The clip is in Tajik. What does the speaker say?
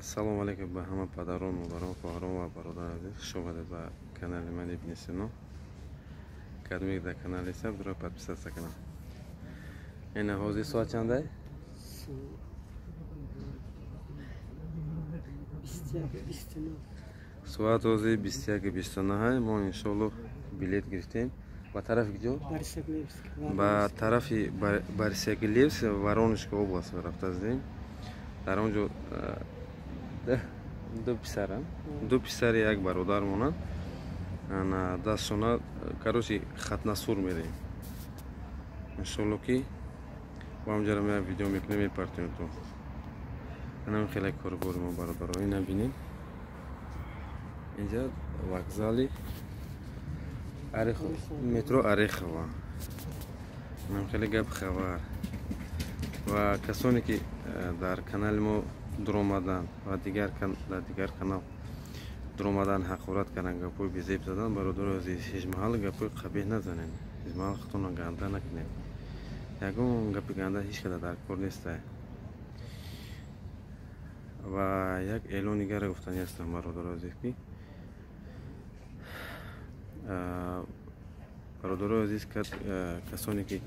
салом алейкум ба ҳама падарон, модарон, хоҳарон ва бародарон азиз. Хуш омадед ба канали ман Ибни Сино. Кадмик дар канали саб дро подписаться канал. Ина ҳозир соат чандай? 21:29. Соат ҳозир 21:29. Мо иншоалло билет гирифтем. Ба тарафи куҷо? Ба тарафи Борисоглебск, Воронежка област рафта задем. Дар он ҷо ду писари як бародар монанд. Ана дастшона карочи хатнасур мерем. Иншоалло ки ба ҳамҷа мо як видео мекунем, мепартем то. Ана хеле корбори мо бародаро ина бинем. Инҷа вокзали метро Орехово. Нам хеле гап хабар. Ва касоне ки дар канали мо дромадан ва дигар канал дромадан ҳақорат кардан, гапои безеб задан, бародаро азиз, ҳеҷ маҳал гапои қабеҳ назанед. Ҳеҷ маҳал хатона ганда накунед. Ягон гапи ганда ҳеҷ када дар кор нестай. Ва як эълони дигаре гуфтани ҳастам бародаро азиз ки бародаро азиз, касоне ки